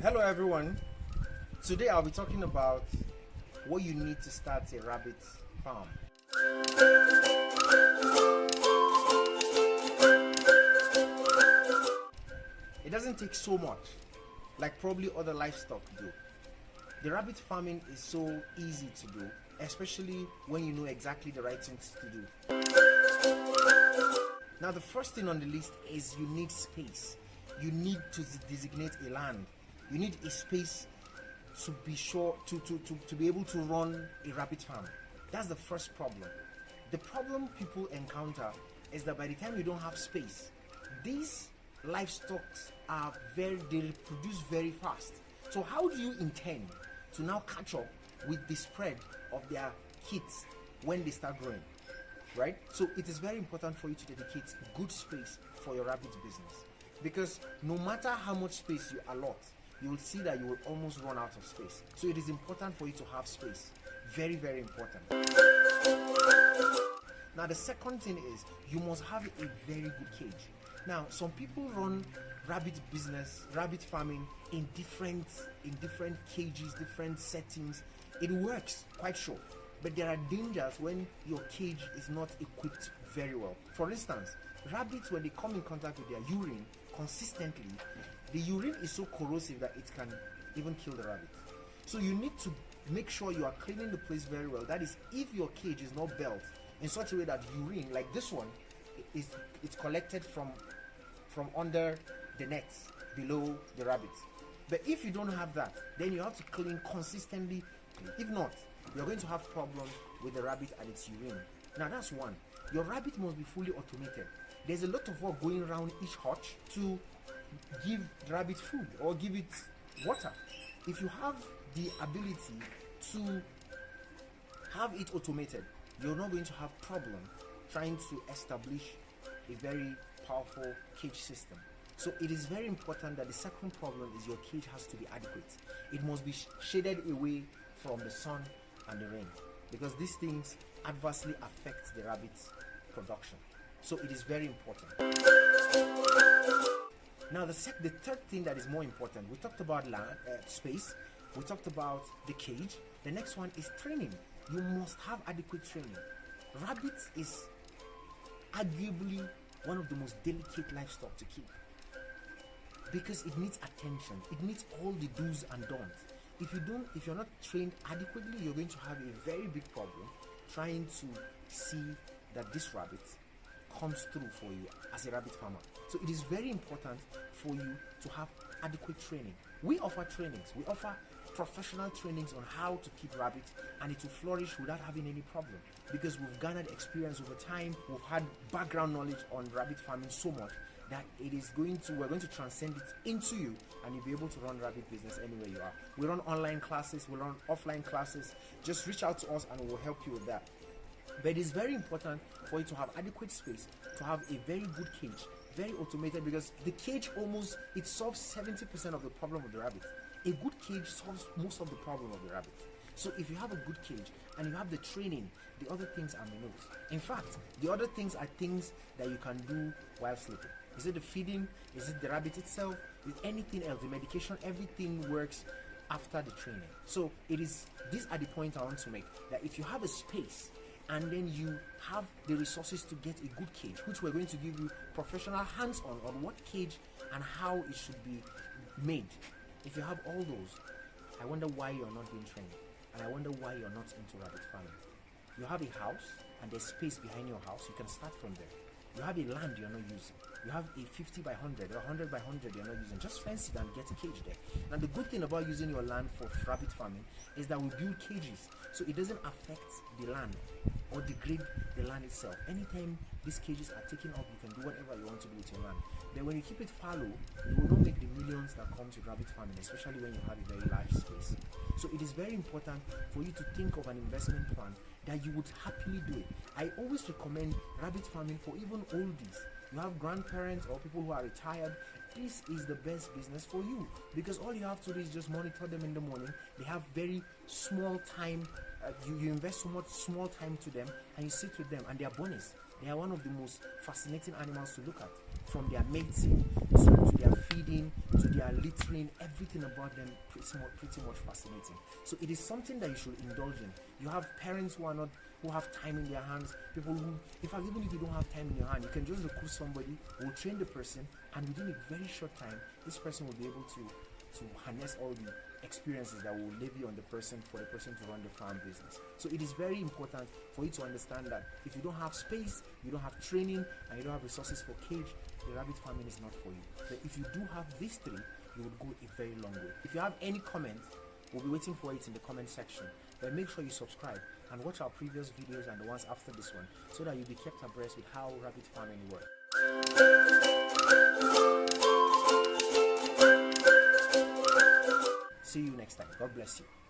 Hello everyone. Today I'll be talking about what you need to start a rabbit farm. It doesn't take so much, like probably other livestock do. The rabbit farming is so easy to do, especially when you know exactly the right things to do. Now the first thing on the list is you need space. You need to designate a land. You need a space to be sure to be able to run a rabbit farm. That's the first problem. The problem people encounter is that by the time you don't have space, these livestock they reproduce very fast. So how do you intend to now catch up with the spread of their kids when they start growing? Right? So it is very important for you to dedicate good space for your rabbit business, because no matter how much space you allot, you will see that you will almost run out of space. So it is important for you to have space. Very, very important. Now the second thing is you must have a very good cage. Now some people run rabbit farming in different cages, different settings. It works, quite sure. But there are dangers when your cage is not equipped very well. For instance, rabbits, when they come in contact with their urine consistently, the urine is so corrosive that it can even kill the rabbit. So you need to make sure you are cleaning the place very well. That is, if your cage is not built in such a way that urine, like this one, it's collected from under the nets below the rabbits. But if you don't have that, then you have to clean consistently. If not, you're going to have problems with the rabbit and its urine. Now that's one. Your rabbit must be fully automated. There's a lot of work going around each hutch to give the rabbit food or give it water. If you have the ability to have it automated, you're not going to have problem trying to establish a very powerful cage system. So it is very important that the second problem is your cage has to be adequate. It must be shaded away from the sun and the rain, because these things adversely affect the rabbit's production. So it is very important. Now the third thing that is more important, we talked about space, we talked about the cage. The next one is training. You must have adequate training. Rabbits is arguably one of the most delicate livestock to keep, because it needs attention. It needs all the do's and don'ts. If you're not trained adequately, you're going to have a very big problem trying to see that this rabbit comes through for you as a rabbit farmer. So it is very important for you to have adequate training. We offer trainings. We offer professional trainings on how to keep rabbits, and it will flourish without having any problem, because we've garnered experience over time. We've had background knowledge on rabbit farming so much that we're going to transcend it into you, and you'll be able to run rabbit business anywhere you are. We run online classes, we run offline classes. Just reach out to us and we'll help you with that. But it is very important for you to have adequate space, to have a very good cage, very automated, because the cage it solves 70% of the problem of the rabbit. A good cage solves most of the problem of the rabbit. So if you have a good cage and you have the training, the other things are minute. In fact, the other things are things that you can do while sleeping. Is it the feeding? Is it the rabbit itself? Is anything else? The medication? Everything works after the training. So these are the points I want to make, that if you have a space and then you have the resources to get a good cage, which we're going to give you professional hands-on on what cage and how it should be made. If you have all those, I wonder why you're not being trained, and I wonder why you're not into rabbit farming. You have a house and there's space behind your house. You can start from there. You have a land you're not using. You have a 50 by 100 or 100 by 100 you're not using. Just fence it and get a cage there. Now the good thing about using your land for rabbit farming is that we build cages, so it doesn't affect the land or degrade the land itself. Anytime these cages are taken up, you can do whatever you want to do with your land. But when you keep it fallow, you will not make the millions that come to rabbit farming, especially when you have a very large space. So it is very important for you to think of an investment plan that you would happily do it. I always recommend rabbit farming for even oldies. You have grandparents or people who are retired. This is the best business for you, because all you have to do is just monitor them in the morning. They have very small time. You invest so much small time to them, and you sit with them, and they are bunnies. They are one of the most fascinating animals to look at, from their mating to their feeding to their littering, everything about them pretty much fascinating. So it is something that you should indulge in. You have parents who have time in their hands, people who, in fact, even if you don't have time in your hand, you can just recruit somebody who will train the person, and within a very short time, this person will be able to harness all the experiences that will levy on the person for the person to run the farm business. So it is very important for you to understand that if you don't have space, you don't have training, and you don't have resources for cage, the rabbit farming is not for you. But if you do have these three, you will go a very long way. If you have any comments, we'll be waiting for it in the comment section. But make sure you subscribe and watch our previous videos and the ones after this one, so that you'll be kept abreast with how rabbit farming works. See you next time. God bless you.